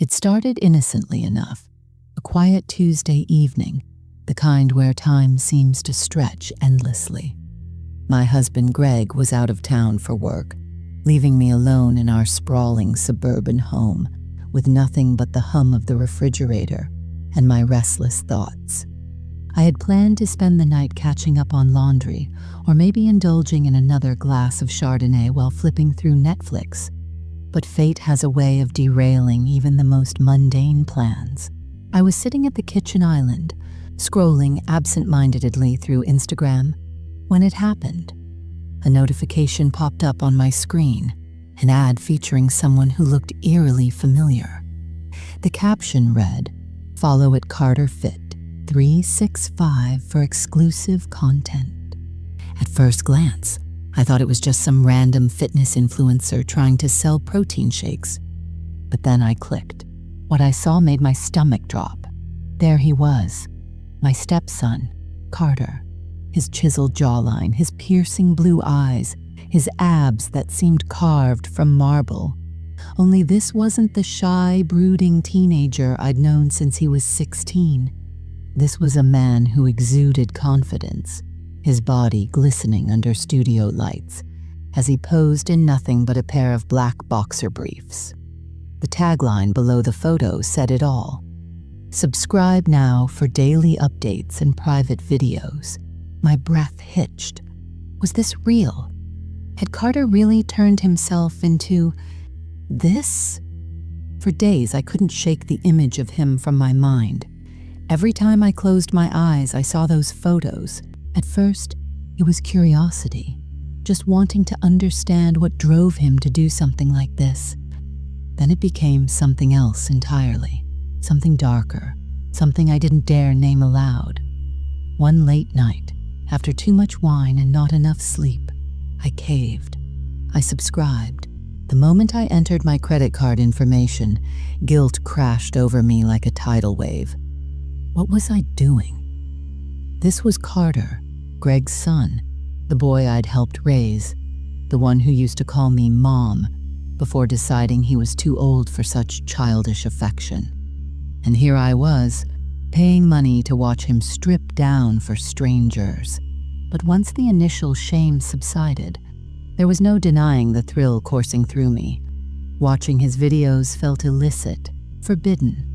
It started innocently enough, a quiet Tuesday evening, the kind where time seems to stretch endlessly. My husband Greg was out of town for work, leaving me alone in our sprawling suburban home with nothing but the hum of the refrigerator and my restless thoughts. I had planned to spend the night catching up on laundry or maybe indulging in another glass of Chardonnay while flipping through Netflix. But fate has a way of derailing even the most mundane plans. I was sitting at the kitchen island, scrolling absent-mindedly through Instagram, when it happened. A notification popped up on my screen, an ad featuring someone who looked eerily familiar. The caption read, "Follow at Carter Fit 365 for exclusive content." At first glance, I thought it was just some random fitness influencer trying to sell protein shakes. But then I clicked. What I saw made my stomach drop. There he was, my stepson, Carter. His chiseled jawline, his piercing blue eyes, his abs that seemed carved from marble. Only this wasn't the shy, brooding teenager I'd known since he was 16. This was a man who exuded confidence, his body glistening under studio lights, as he posed in nothing but a pair of black boxer briefs. The tagline below the photo said it all. "Subscribe now for daily updates and private videos." My breath hitched. Was this real? Had Carter really turned himself into this? For days, I couldn't shake the image of him from my mind. Every time I closed my eyes, I saw those photos. At first, it was curiosity, just wanting to understand what drove him to do something like this. Then it became something else entirely, something darker, something I didn't dare name aloud. One late night, after too much wine and not enough sleep, I caved. I subscribed. The moment I entered my credit card information, guilt crashed over me like a tidal wave. What was I doing? This was Carter, Greg's son, the boy I'd helped raise, the one who used to call me Mom before deciding he was too old for such childish affection. And here I was, paying money to watch him strip down for strangers. But once the initial shame subsided, there was no denying the thrill coursing through me. Watching his videos felt illicit, forbidden.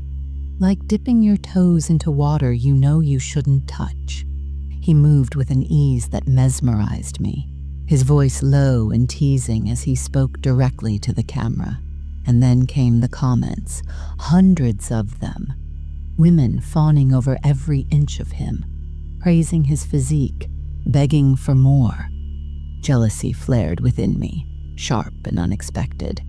Like dipping your toes into water you know you shouldn't touch. He moved with an ease that mesmerized me, his voice low and teasing as he spoke directly to the camera. And then came the comments, hundreds of them. Women fawning over every inch of him, praising his physique, begging for more. Jealousy flared within me, sharp and unexpected.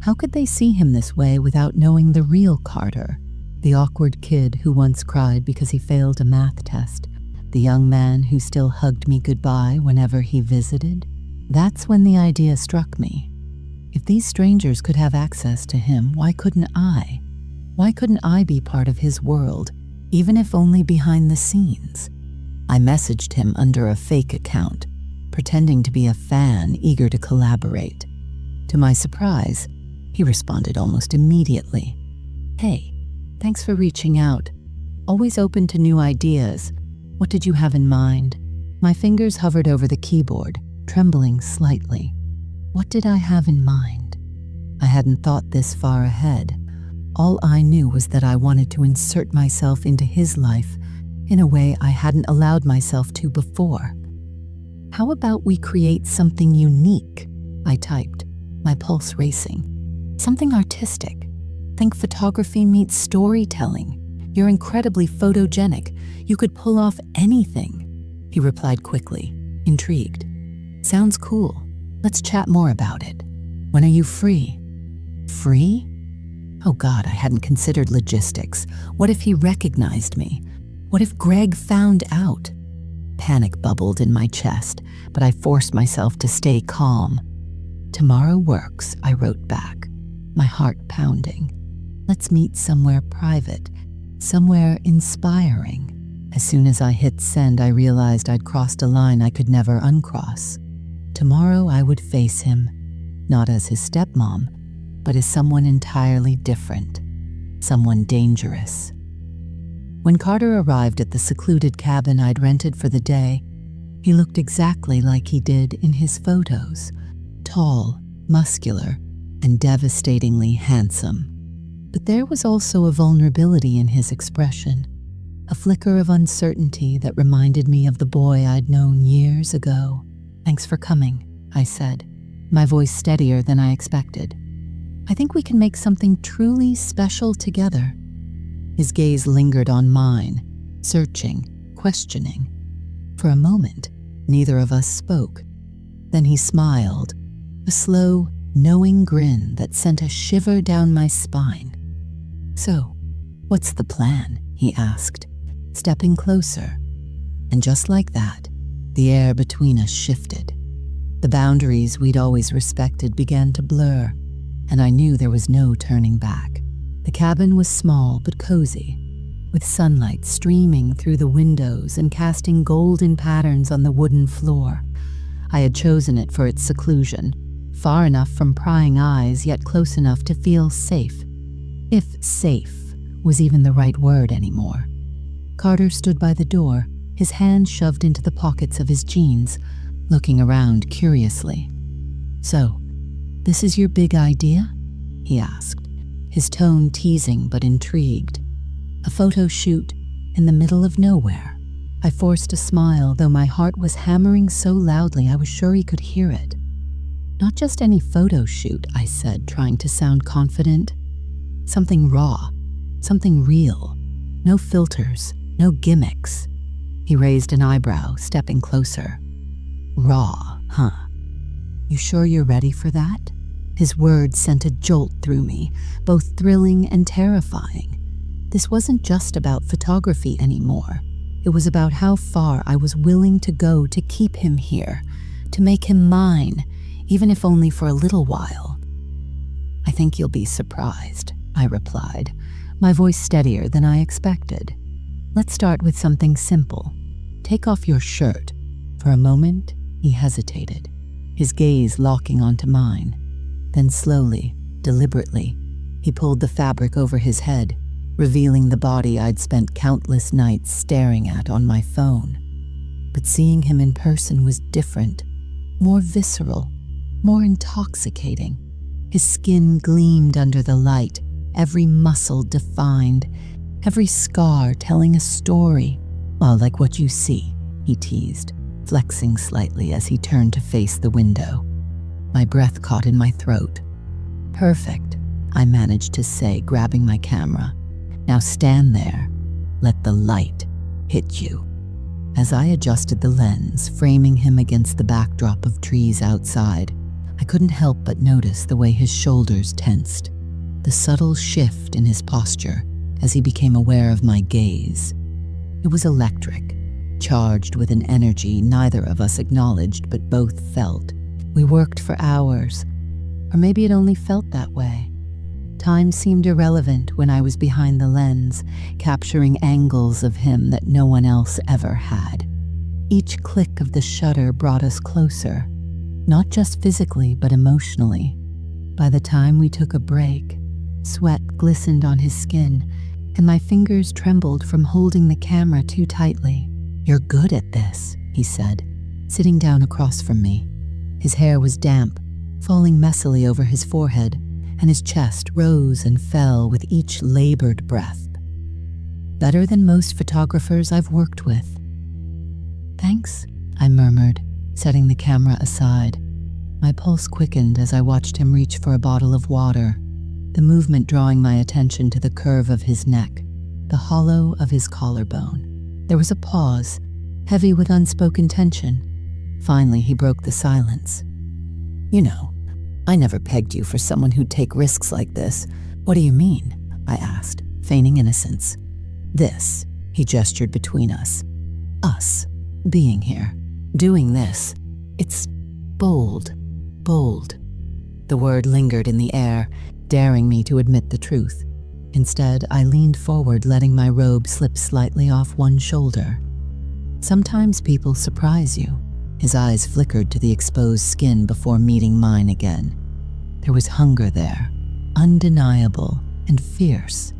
How could they see him this way without knowing the real Carter? The awkward kid who once cried because he failed a math test, the young man who still hugged me goodbye whenever he visited. That's when the idea struck me. If these strangers could have access to him, why couldn't I? Why couldn't I be part of his world, even if only behind the scenes? I messaged him under a fake account, pretending to be a fan eager to collaborate. To my surprise, he responded almost immediately. "Hey, thanks for reaching out. Always open to new ideas. What did you have in mind?" My fingers hovered over the keyboard, trembling slightly. What did I have in mind? I hadn't thought this far ahead. All I knew was that I wanted to insert myself into his life in a way I hadn't allowed myself to before. "How about we create something unique?" I typed, my pulse racing. "Something artistic. Think photography meets storytelling. You're incredibly photogenic. You could pull off anything." He replied quickly, intrigued. "Sounds cool. Let's chat more about it. When are you free?" Free? Oh God, I hadn't considered logistics. What if he recognized me? What if Greg found out? Panic bubbled in my chest, but I forced myself to stay calm. "Tomorrow works," I wrote back, my heart pounding. "Let's meet somewhere private, somewhere inspiring." As soon as I hit send, I realized I'd crossed a line I could never uncross. Tomorrow I would face him, not as his stepmom, but as someone entirely different. someone dangerous. When Carter arrived at the secluded cabin I'd rented for the day, he looked exactly like he did in his photos, tall, muscular, and devastatingly handsome. But there was also a vulnerability in his expression, a flicker of uncertainty that reminded me of the boy I'd known years ago. "Thanks for coming," I said, my voice steadier than I expected. "I think we can make something truly special together." His gaze lingered on mine, searching, questioning. For a moment, neither of us spoke. Then he smiled, a slow, knowing grin that sent a shiver down my spine. "So, what's the plan?" he asked, stepping closer. And just like that, the air between us shifted. The boundaries we'd always respected began to blur, and I knew there was no turning back. The cabin was small but cozy, with sunlight streaming through the windows and casting golden patterns on the wooden floor. I had chosen it for its seclusion, far enough from prying eyes, yet close enough to feel safe. If safe was even the right word anymore. Carter stood by the door, his hands shoved into the pockets of his jeans, looking around curiously. "So, this is your big idea?" he asked, his tone teasing but intrigued. "A photo shoot in the middle of nowhere." I forced a smile, though my heart was hammering so loudly I was sure he could hear it. "Not just any photo shoot," I said, trying to sound confident. "Something raw, something real. No filters, no gimmicks." He raised an eyebrow, stepping closer. "Raw, huh? You sure you're ready for that?" His words sent a jolt through me, both thrilling and terrifying. This wasn't just about photography anymore. It was about how far I was willing to go to keep him here, to make him mine, even if only for a little while. "I think you'll be surprised," I replied, my voice steadier than I expected. "Let's start with something simple. Take off your shirt." For a moment, he hesitated, his gaze locking onto mine. Then slowly, deliberately, he pulled the fabric over his head, revealing the body I'd spent countless nights staring at on my phone. But seeing him in person was different, more visceral, more intoxicating. His skin gleamed under the light, every muscle defined, every scar telling a story. "Well, like what you see," he teased, flexing slightly as he turned to face the window. My breath caught in my throat. "Perfect," I managed to say, grabbing my camera. "Now stand there. Let the light hit you." As I adjusted the lens, framing him against the backdrop of trees outside, I couldn't help but notice the way his shoulders tensed, the subtle shift in his posture as he became aware of my gaze. It was electric, charged with an energy neither of us acknowledged but both felt. We worked for hours, or maybe it only felt that way. Time seemed irrelevant when I was behind the lens, capturing angles of him that no one else ever had. Each click of the shutter brought us closer, not just physically but emotionally. By the time we took a break, sweat glistened on his skin, and my fingers trembled from holding the camera too tightly. "You're good at this," he said, sitting down across from me. His hair was damp, falling messily over his forehead, and his chest rose and fell with each labored breath. "Better than most photographers I've worked with." "Thanks," I murmured, setting the camera aside. My pulse quickened as I watched him reach for a bottle of water, the movement drawing my attention to the curve of his neck, the hollow of his collarbone. There was a pause, heavy with unspoken tension. Finally, he broke the silence. "You know, I never pegged you for someone who'd take risks like this." "What do you mean?" I asked, feigning innocence. "This," he gestured between us. "Us, being here, doing this. It's bold, bold." The word lingered in the air, daring me to admit the truth. Instead, I leaned forward, letting my robe slip slightly off one shoulder. "Sometimes people surprise you." His eyes flickered to the exposed skin before meeting mine again. There was hunger there, undeniable and fierce.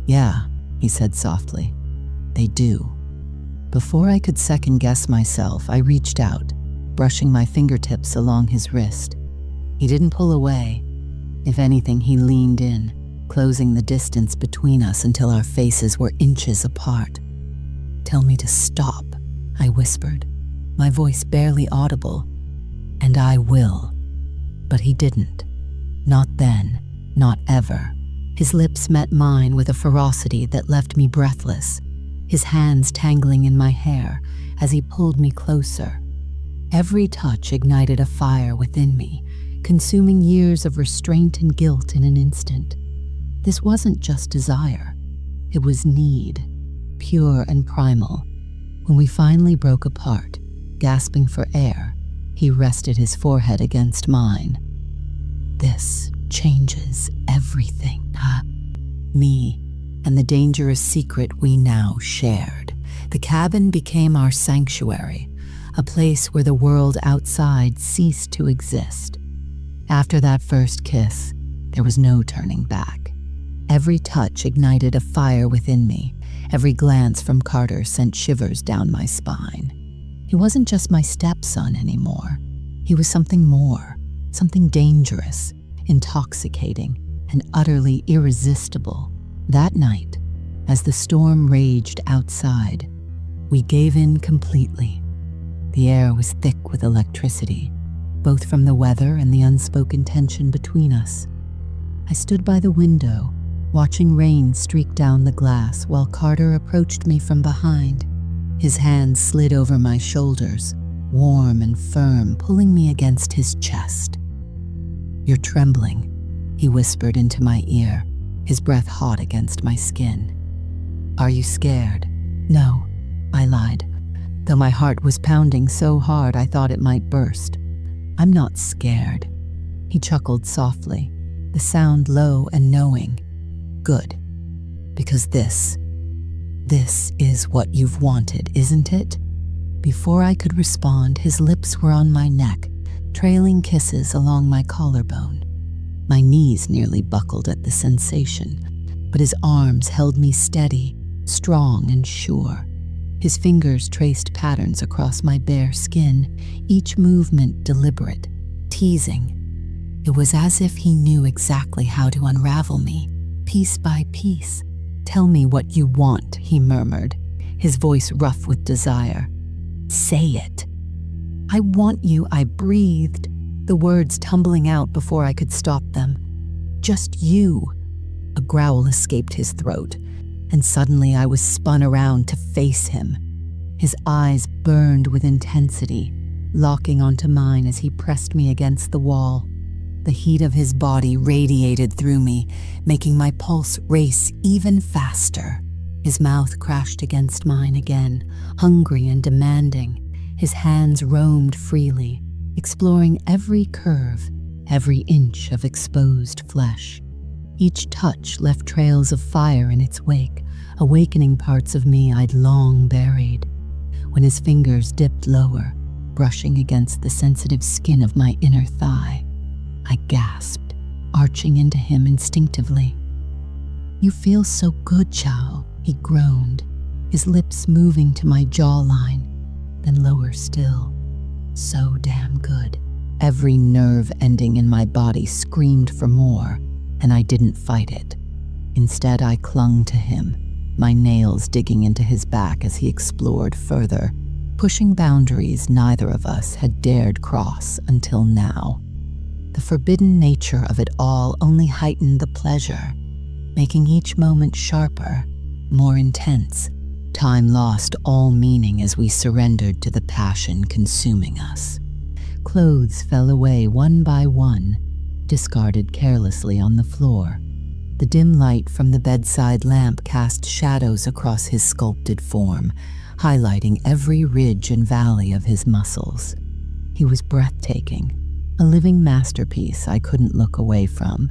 "Yeah," he said softly. "They do." Before I could second-guess myself, I reached out, brushing my fingertips along his wrist. He didn't pull away. If anything, he leaned in, closing the distance between us until our faces were inches apart. "Tell me to stop," I whispered, my voice barely audible. "And I will." But he didn't. Not then, not ever. His lips met mine with a ferocity that left me breathless, his hands tangling in my hair as he pulled me closer. Every touch ignited a fire within me, consuming years of restraint and guilt in an instant. This wasn't just desire. It was need, pure and primal. When we finally broke apart, gasping for air, he rested his forehead against mine. "This changes everything, huh?" Me and the dangerous secret we now shared. The cabin became our sanctuary, a place where the world outside ceased to exist. After that first kiss, there was no turning back. Every touch ignited a fire within me. Every glance from Carter sent shivers down my spine. He wasn't just my stepson anymore. He was something more, something dangerous, intoxicating, and utterly irresistible. That night, as the storm raged outside, we gave in completely. The air was thick with electricity, both from the weather and the unspoken tension between us. I stood by the window, watching rain streak down the glass while Carter approached me from behind. His hands slid over my shoulders, warm and firm, pulling me against his chest. "You're trembling," he whispered into my ear, his breath hot against my skin. "Are you scared?" "No," I lied, though my heart was pounding so hard I thought it might burst. "I'm not scared." He chuckled softly, the sound low and knowing. "Good. Because this is what you've wanted, isn't it?" Before I could respond, his lips were on my neck, trailing kisses along my collarbone. My knees nearly buckled at the sensation, but his arms held me steady, strong and sure. His fingers traced patterns across my bare skin, each movement deliberate, teasing. It was as if he knew exactly how to unravel me, piece by piece. "Tell me what you want," he murmured, his voice rough with desire. "Say it." "I want you," I breathed, the words tumbling out before I could stop them. "Just you." A growl escaped his throat, and suddenly I was spun around to face him. His eyes burned with intensity, locking onto mine as he pressed me against the wall. The heat of his body radiated through me, making my pulse race even faster. His mouth crashed against mine again, hungry and demanding. His hands roamed freely, exploring every curve, every inch of exposed flesh. Each touch left trails of fire in its wake, awakening parts of me I'd long buried. When his fingers dipped lower, brushing against the sensitive skin of my inner thigh, I gasped, arching into him instinctively. "You feel so good, Chow," he groaned, his lips moving to my jawline, then lower still. "So damn good." Every nerve ending in my body screamed for more, and I didn't fight it. Instead, I clung to him, my nails digging into his back as he explored further, pushing boundaries neither of us had dared cross until now. The forbidden nature of it all only heightened the pleasure, making each moment sharper, more intense. Time lost all meaning as we surrendered to the passion consuming us. Clothes fell away one by one, discarded carelessly on the floor. The dim light from the bedside lamp cast shadows across his sculpted form, highlighting every ridge and valley of his muscles. He was breathtaking, a living masterpiece I couldn't look away from.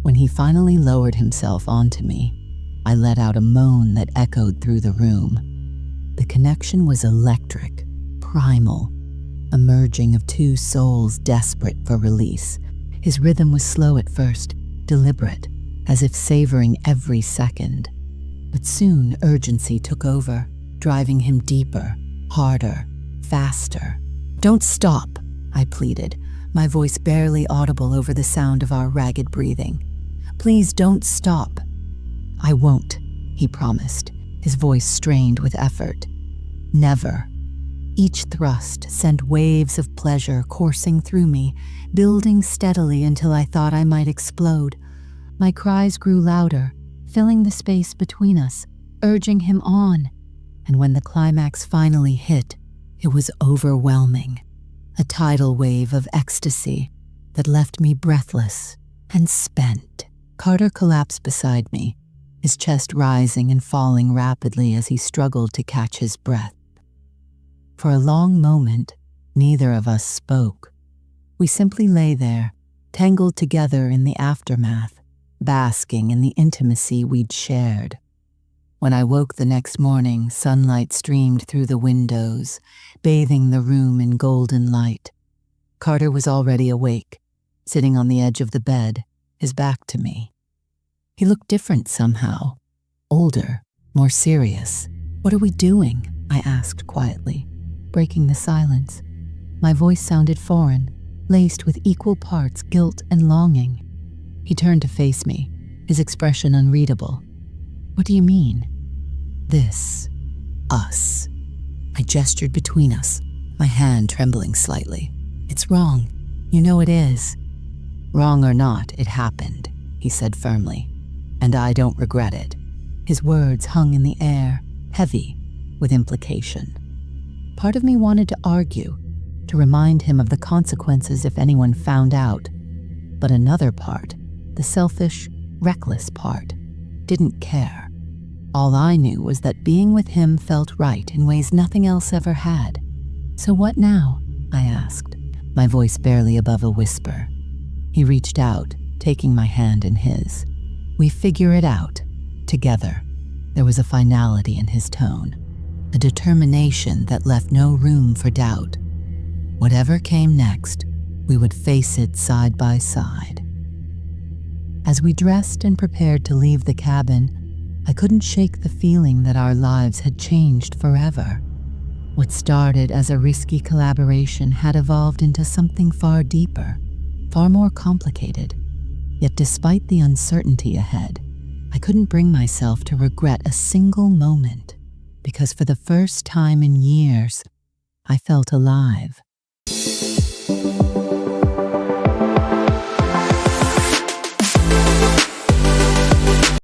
When he finally lowered himself onto me, I let out a moan that echoed through the room. The connection was electric, primal, a merging of two souls desperate for release. His rhythm was slow at first, deliberate, as if savoring every second. But soon urgency took over, driving him deeper, harder, faster. "Don't stop," I pleaded, my voice barely audible over the sound of our ragged breathing. "Please don't stop." "I won't," he promised, his voice strained with effort. "Never." Each thrust sent waves of pleasure coursing through me, building steadily until I thought I might explode. My cries grew louder, filling the space between us, urging him on. And when the climax finally hit, it was overwhelming. A tidal wave of ecstasy that left me breathless and spent. Carter collapsed beside me, his chest rising and falling rapidly as he struggled to catch his breath. For a long moment, neither of us spoke. We simply lay there, tangled together in the aftermath, basking in the intimacy we'd shared. When I woke the next morning, sunlight streamed through the windows, bathing the room in golden light. Carter was already awake, sitting on the edge of the bed, his back to me. He looked different somehow, older, more serious. "What are we doing?" I asked quietly, breaking the silence. My voice sounded foreign, laced with equal parts guilt and longing. He turned to face me, his expression unreadable. "What do you mean?" "This. Us." I gestured between us, my hand trembling slightly. "It's wrong. You know it is." "Wrong or not, it happened," he said firmly. "And I don't regret it." His words hung in the air, heavy with implication. Part of me wanted to argue, to remind him of the consequences if anyone found out. But another part, the selfish, reckless part, didn't care. All I knew was that being with him felt right in ways nothing else ever had. "So what now?" I asked, my voice barely above a whisper. He reached out, taking my hand in his. "We figure it out, together." There was a finality in his tone, a determination that left no room for doubt. Whatever came next, we would face it side by side. As we dressed and prepared to leave the cabin, I couldn't shake the feeling that our lives had changed forever. What started as a risky collaboration had evolved into something far deeper, far more complicated. Yet despite the uncertainty ahead, I couldn't bring myself to regret a single moment, because for the first time in years, I felt alive.